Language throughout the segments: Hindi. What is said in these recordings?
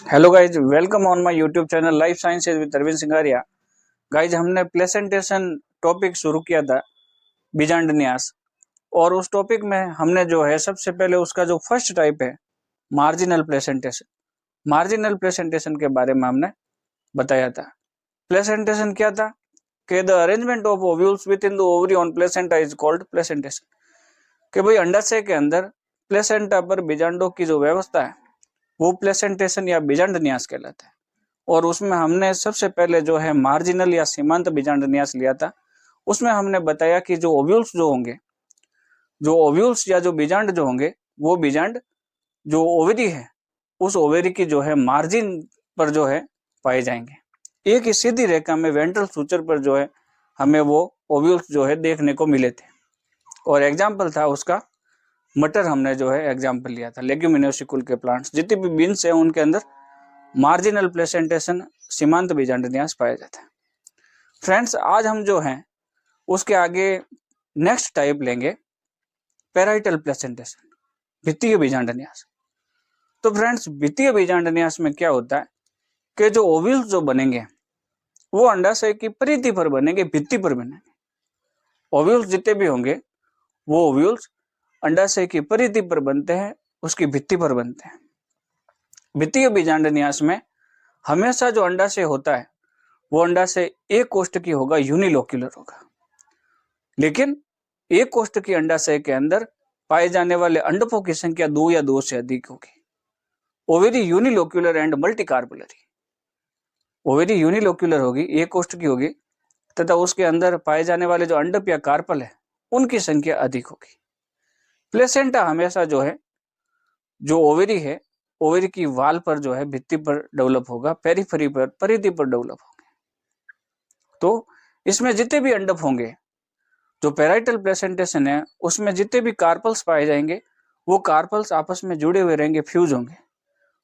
Hello guys, welcome on my YouTube channel life sciences with Arvind Singaria. Guys, हमने प्लेसेंटेशन टॉपिक शुरू किया था बीजांड न्यास, और उस टॉपिक में हमने जो है सबसे पहले उसका जो फर्स्ट टाइप है मार्जिनल प्लेसेंटेशन के बारे में हमने बताया था। प्लेसेंटेशन क्या था कि the arrangement of ovules with in the ovary on placenta is called placentation. कि भाई अंडाशय के अंदर प्लेसेंटा पर बीजांडों की जो व्यवस्था है वो प्लेसेंटेशन या बीजांड न्यास कहलाता है। और उसमें हमने सबसे पहले जो है मार्जिनल या सीमांत बीजांड न्यास लिया था। उसमें हमने बताया कि जो ओव्यूल्स जो होंगे, जो ओव्यूल्स या जो बीजांड जो होंगे, वो बीजांड जो ओवरी है उस ओवरी की जो है मार्जिन पर जो है पाए जाएंगे। एक ही सीधी रेखा में वेंट्रल सूचर पर जो है हमें वो ओव्यूल्स जो है देखने को मिले थे। और एग्जाम्पल था उसका मटर, हमने जो है एग्जाम्पल लिया था। लेग्यूमिनोसी के प्लांट्स जितने भी बीन्स है उनके अंदर मार्जिनल प्लेसेंटेशन सीमांत बीजांड न्यास पाया जाता है। फ्रेंड्स, आज हम जो हैं उसके आगे नेक्स्ट टाइप लेंगे पैराइटल प्लेसेंटेशन, भित्तीय बीजांड न्यास। तो फ्रेंड्स, भित्तीय बीजांड न्यास में क्या होता है कि जो ओव्यूल्स जो बनेंगे वो अंडाशय की परिधि पर बनेंगे, भित्ति पर बनेंगे। ओव्यूल्स जितने भी होंगे वो ओव्यूल्स अंडाशय की परिधि पर बनते हैं, उसकी भित्ति पर बनते हैं। भित्तीय बीजांड न्यास में हमेशा जो अंडाशय होता है वो अंडाशय एक कोष्ठ की होगा, यूनिलोक्यूलर होगा। लेकिन एक कोष्ठ की अंडाशय के अंदर पाए जाने वाले अंडकों की संख्या 2 या 2 से अधिक होगी। Ovary unilocular and multicarpellary. Ovary unilocular होगी, एक कोष्ठ की होगी, तथा उसके अंदर पाए जाने वाले जो अंडप या कार्पल है उनकी संख्या अधिक होगी। प्लेसेंटा हमेशा जो है, जो ओवेरी है, ओवेरी की वाल पर जो है भित्ति पर डेवलप होगा, पेरिफेरी पर, परिधि पर डेवलप होंगे। तो इसमें जितने भी अंडप होंगे, जो पैराइटल प्लेसेंटेशन है उसमें जितने भी कार्पल्स पाए जाएंगे वो कार्पल्स आपस में जुड़े हुए रहेंगे, फ्यूज होंगे।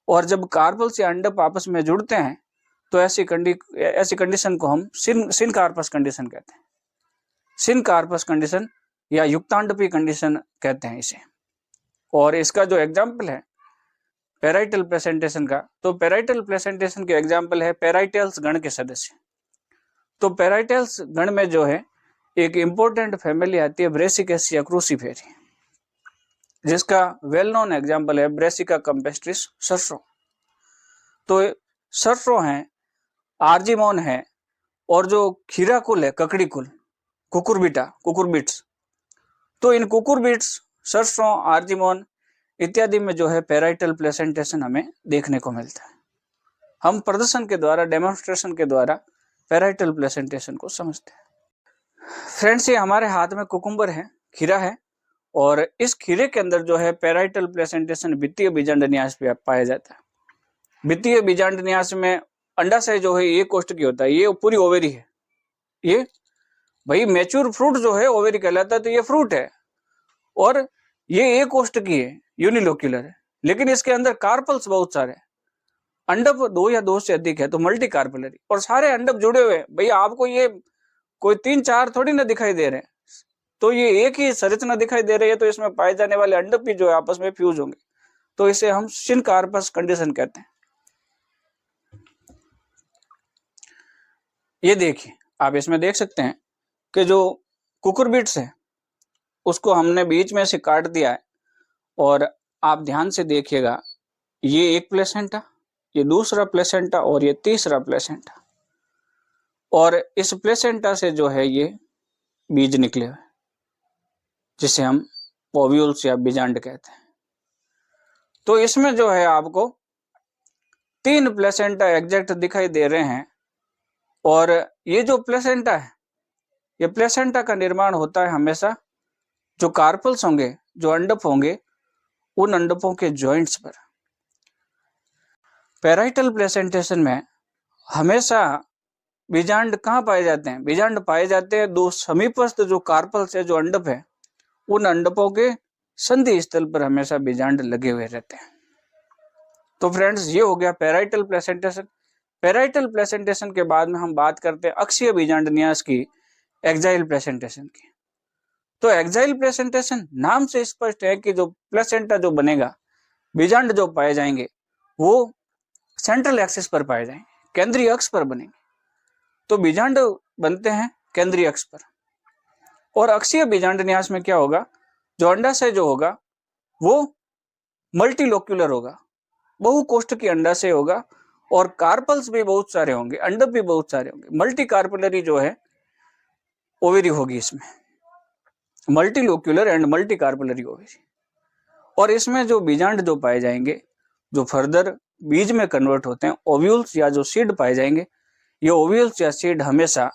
और जब कार्पल्स या अंडप आपस में जुड़ते हैं तो ऐसी कंडीशन को हम सिनकार्पस कंडीशन कहते हैं। सिनकार्पस कंडीशन या युक्तांडपी कंडीशन कहते हैं इसे। और इसका जो एग्जाम्पल है पैराइटल प्लेसेंटेशन का, तो पैराइटल प्लेसेंटेशन के एग्जाम्पल है पैराइटल्स गण के सदस्य। तो पैराइटल्स गण में जो है एक इंपॉर्टेंट फैमिली आती है ब्रेसिकेसिया क्रूसीफेरी, जिसका वेल नोन एग्जाम्पल है ब्रेसिका कंपेस्ट्रिस सरसों। तो सरसों है, आर्जिमोन है, और जो खीरा कुल है, ककड़ी कुल, कुकुरबिट्स। तो इन कुकुरबिट्स, सरसों, आर्जिमोन इत्यादि में जो है पैराइटल प्लेसेंटेशन हमें देखने को मिलता है। हम प्रदर्शन के द्वारा, डेमोन्स्ट्रेशन के द्वारा पैराइटल प्लेसेंटेशन को समझते हैं। फ्रेंड्स, ये हमारे हाथ में कुकुम्बर है, खीरा है, और इस खीरे के अंदर जो है पैराइटल प्लेसेंटेशन भित्तीय बीजांड न्यास पे पाया जाता है। भित्तीय बीजांड न्यास में अंडाशय जो है ये कोष्ठ की होता है, ये पूरी ओवेरी है। ये भाई मैच्योर फ्रूट जो है ओवेरी कहलाता है, तो ये फ्रूट है और ये एक कोष्ठ की है, यूनिलोक्यूलर है। लेकिन इसके अंदर कार्पल्स बहुत सारे, अंडप 2 या 2 से अधिक है, तो मल्टी कार्पलरी, और सारे अंडप जुड़े हुए हैं। भाई आपको ये कोई 3-4 थोड़ी ना दिखाई दे रहे हैं, तो ये एक ही संरचना दिखाई दे रही है। तो इसमें पाए जाने वाले अंडप भी जो है आपस में फ्यूज होंगे, तो इसे हम सिनकार्पस कंडीशन कहते हैं। ये देखिए, आप इसमें देख सकते हैं कि जो कुकुरबिट्स है उसको हमने बीच में से काट दिया है, और आप ध्यान से देखिएगा, ये एक प्लेसेंटा, ये दूसरा प्लेसेंटा, और ये तीसरा प्लेसेंटा, और इस प्लेसेंटा से जो है ये बीज निकले हुए, जिसे हम ओव्यूल्स या बीजांड कहते हैं। तो इसमें जो है आपको 3 प्लेसेंटा एग्जैक्ट दिखाई दे रहे हैं। और ये जो प्लेसेंटा है, ये प्लेसेंटा का निर्माण होता है हमेशा जो कार्पल्स होंगे, जो अंडप होंगे, उन अंडपों के जॉइंट्स पर। पैराइटल प्लेसेंटेशन में हमेशा बीजांड कहाँ पाए जाते हैं? बीजांड पाए जाते हैं दो समीपस्थ जो कार्पल्स है, जो अंडप है, उन अंडपों के संधि स्थल पर हमेशा बीजांड लगे हुए रहते हैं। तो फ्रेंड्स, ये हो गया पैराइटल प्लेसेंटेशन। पैराइटल प्लेसेंटेशन के बाद में हम बात करते हैं अक्षीय बीजांड न्यास की, एक्साइल प्लेसेंटेशन की। तो एक्साइल प्लेसेंटेशन नाम से स्पष्ट है कि जो प्लेसेंटा जो बनेगा, बीजांड जो पाए जाएंगे, वो सेंट्रल एक्सिस पर पाए जाएंगे, केंद्रीय अक्ष पर बनेंगे। तो बीजांड बनते हैं केंद्रीय अक्ष पर। और अक्षीय बीजांड न्यास में क्या होगा, जो अंडाशय जो होगा वो मल्टीलोक्यूलर होगा, बहुकोष्ठकीय अंडाशय होगा, और कार्पल्स भी बहुत सारे होंगे, अंडक भी बहुत सारे होंगे। मल्टी कार्पलरी जो है ओवेरी होगी इसमें, multilocular and multi carpellary ovary. और इसमें जो बीजांड जो पाए जाएंगे, जो फर्दर बीज में कन्वर्ट होते हैं, ओव्यूल्स या जो सीड पाए जाएंगे, ये ओव्यूल्स या सीड हमेशा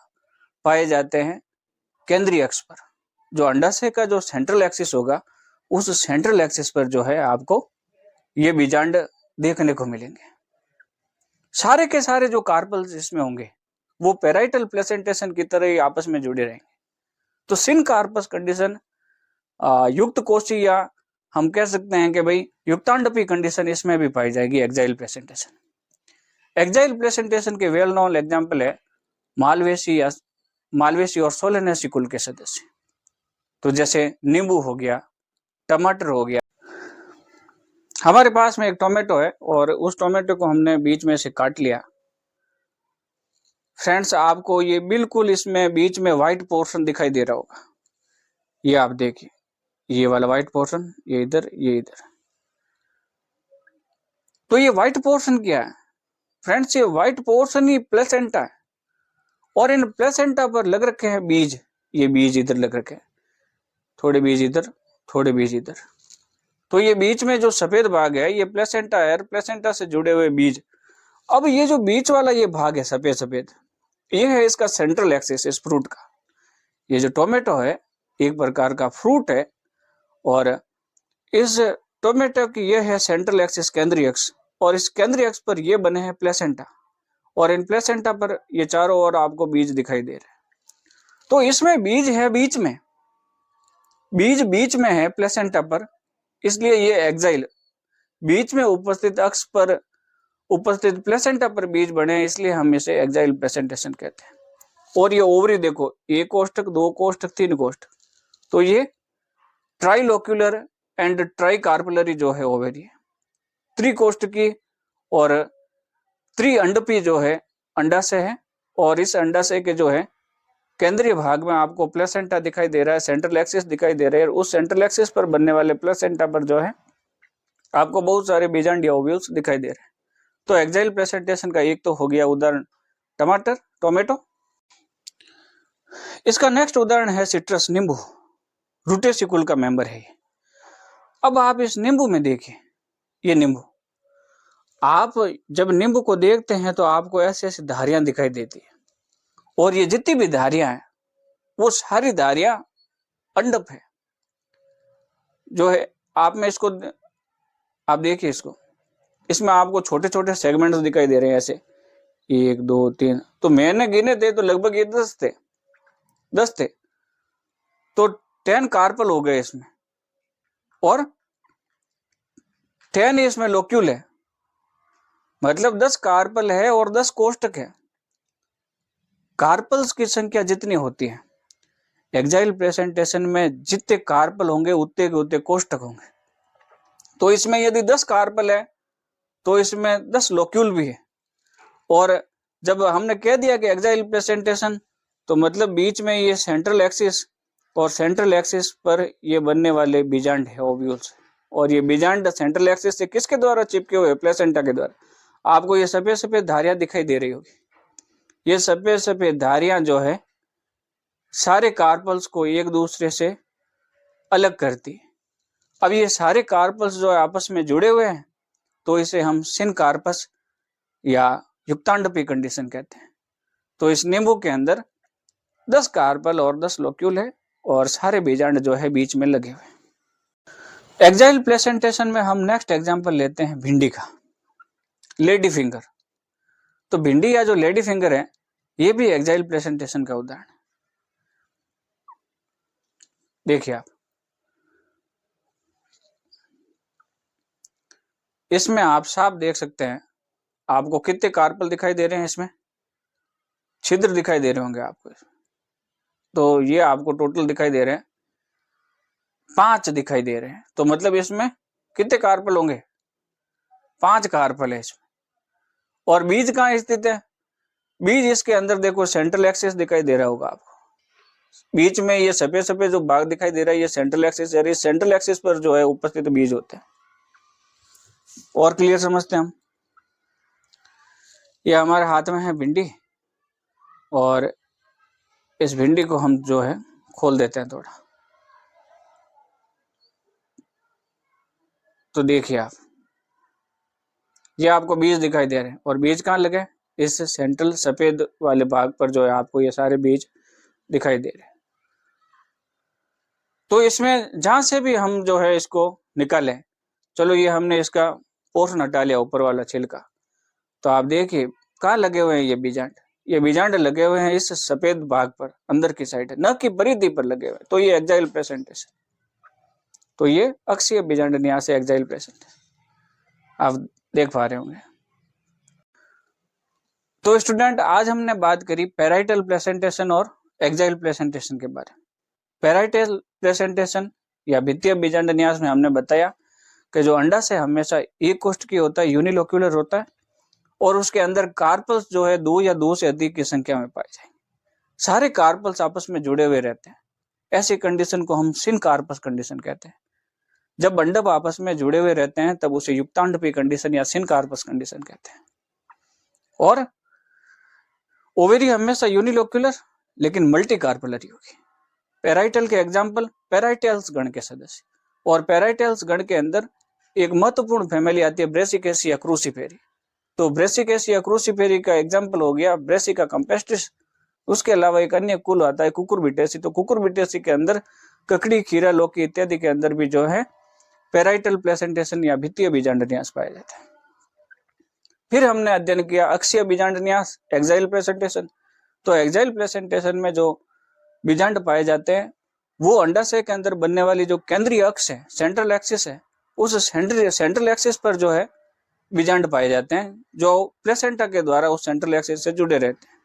पाए जाते हैं केंद्रीय अक्ष पर। जो अंडाशय का जो सेंट्रल एक्सिस होगा, उस सेंट्रल एक्सिस पर जो है आपको ये बीजांड देखने को मिलेंगे। सारे के सारे जो कार्पल्स इसमें होंगे वो पेराइटल प्लेसेंटेशन की तरह ही आपस में जुड़े रहेंगे। तो सिन कार्पस कंडीशन युक्त कोशी, या हम कह सकते हैं कि भाई युक्तांडपी कंडीशन इसमें भी पाई जाएगी एक्साइल प्लेसेंटेशन। एक्साइल प्लेसेंटेशन के वेल नोन एग्जाम्पल है मालवेसी और सोलेनेसी कुल के सदस्य। तो जैसे नींबू हो गया, टमाटर हो गया। हमारे पास में एक टोमेटो है और उस टोमेटो को हमने बीच में से काट लिया। फ्रेंड्स, आपको ये बिल्कुल इसमें बीच में व्हाइट पोर्शन दिखाई दे रहा होगा। ये आप देखिए, ये वाला व्हाइट पोर्शन, ये इधर, ये इधर। तो ये व्हाइट पोर्शन क्या है फ्रेंड्स? ये व्हाइट पोर्शन ही प्लेसेंटा है, और इन प्लेसेंटा पर लग रखे हैं बीज। ये बीज इधर लग रखे हैं, थोड़े बीज इधर, थोड़े बीज इधर। तो ये बीच में जो सफेद भाग है ये प्लेसेंटा है, प्लेसेंटा से जुड़े हुए बीज। अब ये जो बीच वाला ये भाग है सफेद सफेद, ये है इसका सेंट्रल एक्सिस इस फ्रूट का। ये जो टोमेटो है एक प्रकार का फ्रूट है, और इस टोमेटो की ये है सेंट्रल एक्सिस, केंद्रीय अक्ष, और इस केंद्रीय अक्ष पर ये बने हैं प्लेसेंटा, और इन प्लेसेंटा पर ये चारों ओर आपको बीज दिखाई दे रहे हैं। तो इसमें बीज है बीच में, बीज बीच में है प्लेसेंटा पर, इसलिए ये एक्साइल बीच में उपस्थित अक्ष पर उपस्थित प्लेसेंटा पर बीज बने, इसलिए हम इसे एक्साइल प्लेसेंटेशन कहते हैं। और ये ओवरी देखो, 1 कोष्ठक, 2 कोष्ठक, 3 कोष्ठक। तो ये ट्राइलोक्यूलर एंड ट्राइकार्पलरी जो है ओवरी है, त्रिकोष्ठकी और त्रिअंडपी जो है अंडाशय है। और इस अंडाशय के जो है केंद्रीय भाग में आपको प्लेसेंटा दिखाई दे रहा है, सेंट्रल एक्सिस दिखाई दे रहा है। उस सेंट्रल एक्सिस पर बनने वाले प्लेसेंटा पर जो है आपको बहुत सारे बीजांड या ओव्यूल्स दिखाई दे रहे हैं। तो एक्साइल प्लेसेंटेशन का एक तो हो गया उदाहरण टमाटर, टोमेटो। इसका नेक्स्ट उदाहरण है सिट्रस, नींबू, रूटेसी कुल का मेंबर है ये। अब आप इस नींबू में देखिए, ये नींबू, आप जब नींबू को देखते हैं तो आपको ऐसे ऐसे धारियां दिखाई देती है, और ये जितनी भी धारियां हैं वो सारी धारियां अंडप है जो है। आप में इसको आप देखिए, इसमें आपको छोटे छोटे सेगमेंट्स दिखाई दे रहे हैं, ऐसे 1 2 3। तो मैंने गिने थे तो लगभग ये 10 थे। तो 10 कार्पल हो गए इसमें, और 10 इसमें लोक्यूल है, मतलब 10 कार्पल है और 10 कोष्ठक है। कार्पल्स की संख्या जितनी होती है एक्साइल प्रेजेंटेशन में, जितने कार्पल होंगे उतने के उतने कोष्ठक होंगे। तो इसमें यदि 10 कार्पल है तो इसमें 10 लोक्यूल भी है। और जब हमने कह दिया कि एक्साइल प्रेजेंटेशन, तो मतलब बीच में ये सेंट्रल एक्सिस, और सेंट्रल एक्सिस पर ये बनने वाले बीजांड है, ओव्यूल्स। और ये बीजांड सेंट्रल एक्सिस से किसके द्वारा चिपके हुए? प्लेसेंटा के द्वारा। आपको ये सफेद सफेद धारियां दिखाई दे रही होगी। ये सफेद सफेद धारियां जो है सारे कार्पल्स को एक दूसरे से अलग करती है। अब ये सारे कार्पल्स जो है आपस में जुड़े हुए हैं, तो इसे हम सिन कार्पस या युक्तांडपी कंडीशन कहते हैं। तो इस नींबू के अंदर 10 कार्पल और 10 लोक्यूल है, और सारे बीजांड जो है बीच में लगे हुए। एक्साइल प्लेसेंटेशन में हम नेक्स्ट एग्जांपल लेते हैं भिंडी का, लेडी फिंगर। तो भिंडी या जो लेडी फिंगर है, ये भी एक्साइल प्लेसेंटेशन का उदाहरण है। देखिए आप, इसमें आप साफ देख सकते हैं, आपको कितने कार्पल दिखाई दे रहे हैं, इसमें छिद्र दिखाई दे रहे होंगे आपको। तो ये आपको टोटल दिखाई दे रहे हैं 5 दिखाई दे रहे हैं। तो मतलब इसमें कितने कार्पल होंगे? 5 कार्पल है इसमें। और बीज कहाँ स्थित है? बीज इसके अंदर देखो सेंट्रल एक्सिस दिखाई दे रहा होगा आपको, बीच में ये सफेद सफेद जो भाग दिखाई दे रहा है ये सेंट्रल एक्सिस है, सेंट्रल एक्सिस पर जो है उपस्थित बीज होते हैं। और क्लियर समझते हैं हम। ये हमारे हाथ में है भिंडी, और इस भिंडी को हम जो है खोल देते हैं थोड़ा, तो देखिए आप, ये आपको बीज दिखाई दे रहे हैं, और बीज कहाँ लगे? इस सेंट्रल सफेद वाले भाग पर जो है आपको ये सारे बीज दिखाई दे रहे हैं। तो इसमें जहां से भी हम जो है इसको निकालें, चलो ये हमने इसका पोर्शन हटा लिया, ऊपर वाला छिलका, तो आप देखिए कहाँ लगे हुए हैं ये बीजांड, ये बीजांड लगे हुए हैं इस सफेद भाग पर, अंदर की साइड, न कि परिधि पर लगे हुए। तो ये एक्साइल प्लेसेंटेशन, तो ये अक्षीय बीजांड न्यास एक्साइल प्लेसेंटेशन आप देख पा रहे होंगे। तो स्टूडेंट आज हमने बात करी पैराइटल प्लेसेंटेशन और एक्साइल प्लेसेंटेशन के बारे में। पैराइटल प्लेसेंटेशन या भित्तीय बीजांड न्यास में हमने बताया कि जो अंडाशय हमेशा एक कोष्ठ की होता है, यूनिलोक्यूलर होता है, और उसके अंदर कार्पल्स जो है 2 या 2 से अधिक की संख्या में पाए जाएंगे। सारे कार्पल्स आपस में जुड़े हुए रहते हैं, ऐसी कंडीशन को हम सिन कार्पस कंडीशन कहते हैं। जब अंडक आपस में जुड़े हुए रहते हैं तब उसे युक्तांडपी कंडीशन या सिन कार्पस कंडीशन कहते हैं। और ओवेरी हमेशा यूनिलोक्यूलर लेकिन मल्टी कार्पलरी होगी। पैराइटल के एग्जाम्पल पैराइटल्स गण के सदस्य, और पैराइटल्स गण के अंदर एक महत्वपूर्ण फैमिली आती है ब्रेसिकेसिया क्रूसीफेरी। तो ब्रेसिकेसिया क्रूसीफेरी का एग्जाम्पल हो गया ब्रेसिका कंपेस्टिस। उसके अलावा एक अन्य कुल आता है कुकुरबिटेसी। तो कुकुरबिटेसी के अंदर ककड़ी, खीरा, लौकी इत्यादि के अंदर भी जो है पैराइटल प्लेसेंटेशन या भित्तीय बीजांड न्यास पाया जाता है। फिर हमने अध्ययन किया अक्षीय बीजांड न्यास, एक्साइल प्लेसेंटेशन। तो एक्साइल प्लेसेंटेशन में जो बीजांड पाए जाते हैं वो अंडाशय के अंदर बनने वाली जो केंद्रीय अक्ष है, सेंट्रल एक्सिस है, उस सेंट्रल एक्सिस पर जो है बीजांड पाए जाते हैं, जो प्लेसेंटा के द्वारा उस सेंट्रल एक्सिस से जुड़े रहते हैं।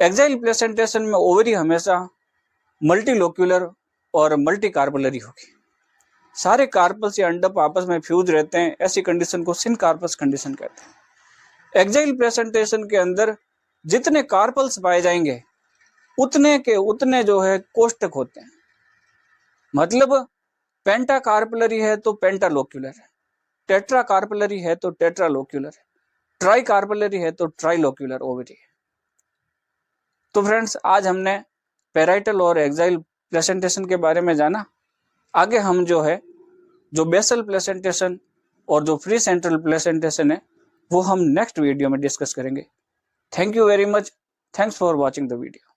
एक्साइल प्लेसेंटेशन में ओवरी हमेशा मल्टीलोक्यूलर और मल्टी कार्पलरी होगी। सारे कार्पल्स या अंडक आपस में फ्यूज रहते हैं, ऐसी कंडीशन को सिन कार्पस कंडीशन कहते हैं। एक्साइल प्लेसेंटेशन के अंदर जितने कार्पल्स पाए जाएंगे उतने के उतने जो है कोष्ठक होते हैं। मतलब पेंटा कार्पलरी है तो पेंटालोक्यूलर है, टेट्रा कार्पलरी है तो टेट्रालोक्यूलर है, ट्राई कार्पलरी है तो ट्राइलोक्यूलर ओवरी है। तो फ्रेंड्स आज हमने पैराइटल और एक्साइल प्लेसेंटेशन के बारे में जाना। आगे हम जो है जो बेसल प्लेसेंटेशन और जो फ्री सेंट्रल प्लेसेंटेशन है वो हम नेक्स्ट वीडियो में डिस्कस करेंगे। Thank you very much. Thanks for watching the video.